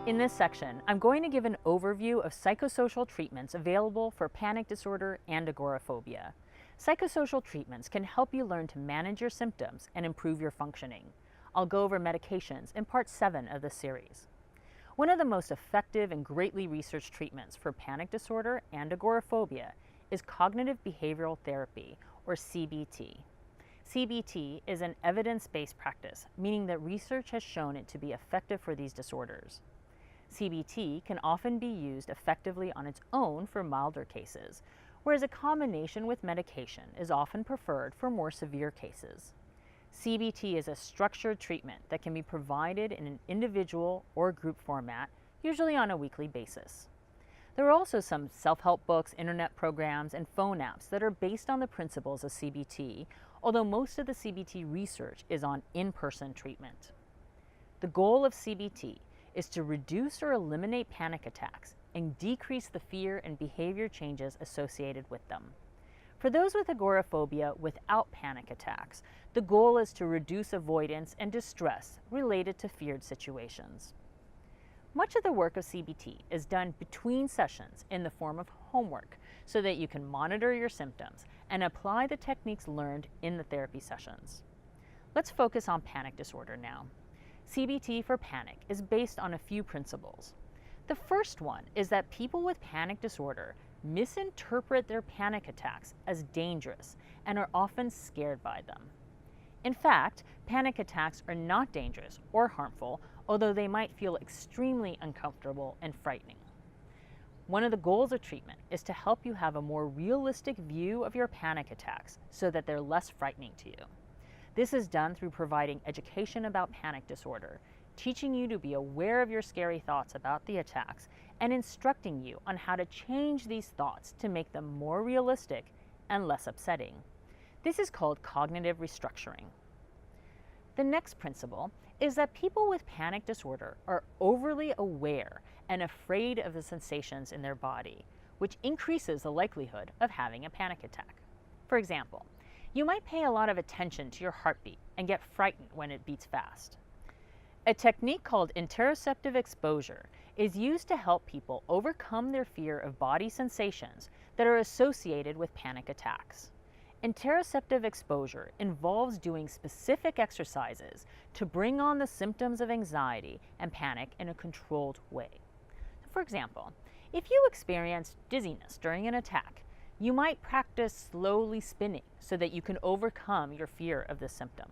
In this section, I'm going to give an overview of psychosocial treatments available for panic disorder and agoraphobia. Psychosocial treatments can help you learn to manage your symptoms and improve your functioning. I'll go over medications in part 7 of this series. One of the most effective and greatly researched treatments for panic disorder and agoraphobia is cognitive behavioral therapy, or CBT. CBT is an evidence-based practice, meaning that research has shown it to be effective for these disorders. CBT can often be used effectively on its own for milder cases, whereas a combination with medication is often preferred for more severe cases. CBT is a structured treatment that can be provided in an individual or group format, usually on a weekly basis. There are also some self-help books, internet programs, and phone apps that are based on the principles of CBT, although most of the CBT research is on in-person treatment. The goal of CBT is to reduce or eliminate panic attacks and decrease the fear and behavior changes associated with them. For those with agoraphobia without panic attacks, the goal is to reduce avoidance and distress related to feared situations. Much of the work of CBT is done between sessions in the form of homework so that you can monitor your symptoms and apply the techniques learned in the therapy sessions. Let's focus on panic disorder now. CBT for panic is based on a few principles. The first one is that people with panic disorder misinterpret their panic attacks as dangerous and are often scared by them. In fact, panic attacks are not dangerous or harmful, although they might feel extremely uncomfortable and frightening. One of the goals of treatment is to help you have a more realistic view of your panic attacks so that they're less frightening to you. This is done through providing education about panic disorder, teaching you to be aware of your scary thoughts about the attacks, and instructing you on how to change these thoughts to make them more realistic and less upsetting. This is called cognitive restructuring. The next principle is that people with panic disorder are overly aware and afraid of the sensations in their body, which increases the likelihood of having a panic attack. For example, you might pay a lot of attention to your heartbeat and get frightened when it beats fast. A technique called interoceptive exposure is used to help people overcome their fear of body sensations that are associated with panic attacks. Interoceptive exposure involves doing specific exercises to bring on the symptoms of anxiety and panic in a controlled way. For example, if you experience dizziness during an attack, you might practice slowly spinning so that you can overcome your fear of this symptom.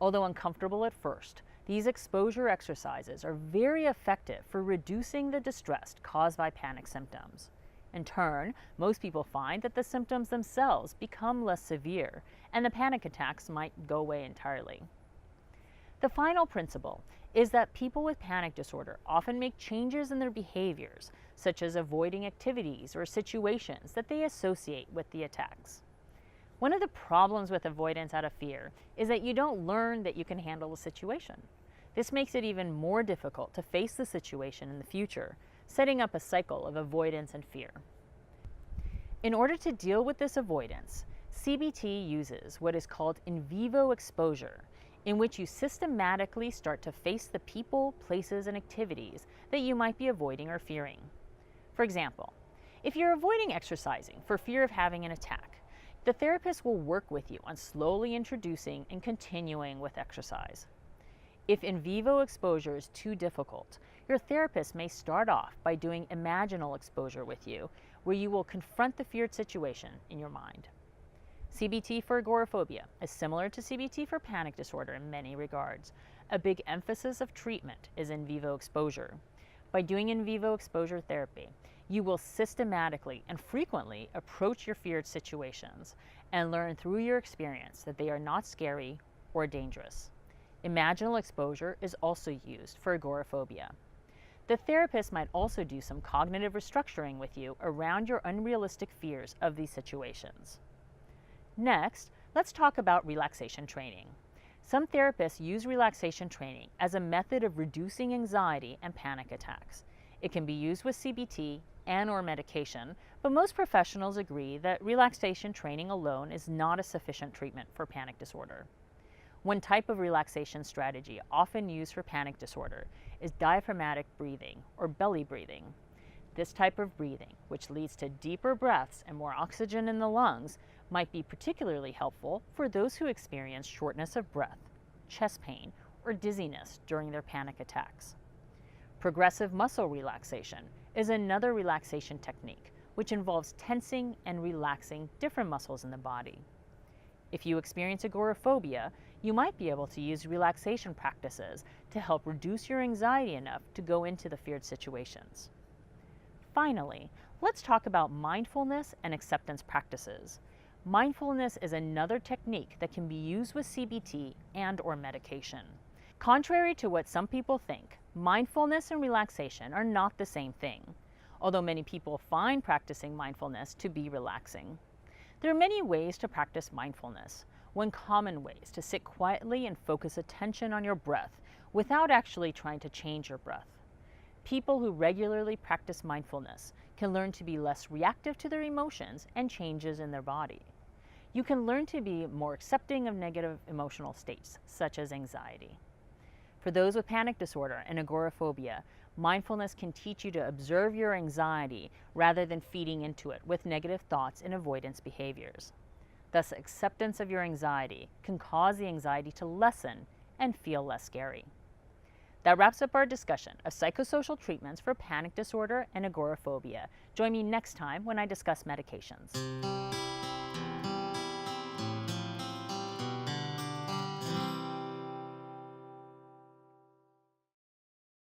Although uncomfortable at first, these exposure exercises are very effective for reducing the distress caused by panic symptoms. In turn, most people find that the symptoms themselves become less severe, and the panic attacks might go away entirely. The final principle is that people with panic disorder often make changes in their behaviors, such as avoiding activities or situations that they associate with the attacks. One of the problems with avoidance out of fear is that you don't learn that you can handle the situation. This makes it even more difficult to face the situation in the future, setting up a cycle of avoidance and fear. In order to deal with this avoidance, CBT uses what is called in vivo exposure, in which you systematically start to face the people, places, and activities that you might be avoiding or fearing. For example, if you're avoiding exercising for fear of having an attack, the therapist will work with you on slowly introducing and continuing with exercise. If in vivo exposure is too difficult, your therapist may start off by doing imaginal exposure with you, where you will confront the feared situation in your mind. CBT for agoraphobia is similar to CBT for panic disorder in many regards. A big emphasis of treatment is in vivo exposure. By doing in vivo exposure therapy, you will systematically and frequently approach your feared situations and learn through your experience that they are not scary or dangerous. Imaginal exposure is also used for agoraphobia. The therapist might also do some cognitive restructuring with you around your unrealistic fears of these situations. Next, let's talk about relaxation training. Some therapists use relaxation training as a method of reducing anxiety and panic attacks. It can be used with CBT and/or medication, but most professionals agree that relaxation training alone is not a sufficient treatment for panic disorder. One type of relaxation strategy often used for panic disorder is diaphragmatic breathing or belly breathing. This type of breathing, which leads to deeper breaths and more oxygen in the lungs, might be particularly helpful for those who experience shortness of breath, chest pain, or dizziness during their panic attacks. Progressive muscle relaxation is another relaxation technique which involves tensing and relaxing different muscles in the body. If you experience agoraphobia, you might be able to use relaxation practices to help reduce your anxiety enough to go into the feared situations. Finally, let's talk about mindfulness and acceptance practices. Mindfulness is another technique that can be used with CBT and/or medication. Contrary to what some people think, mindfulness and relaxation are not the same thing, although many people find practicing mindfulness to be relaxing. There are many ways to practice mindfulness. One common way is to sit quietly and focus attention on your breath without actually trying to change your breath. People who regularly practice mindfulness can learn to be less reactive to their emotions and changes in their body. You can learn to be more accepting of negative emotional states, such as anxiety. For those with panic disorder and agoraphobia, mindfulness can teach you to observe your anxiety rather than feeding into it with negative thoughts and avoidance behaviors. Thus, acceptance of your anxiety can cause the anxiety to lessen and feel less scary. That wraps up our discussion of psychosocial treatments for panic disorder and agoraphobia. Join me next time when I discuss medications.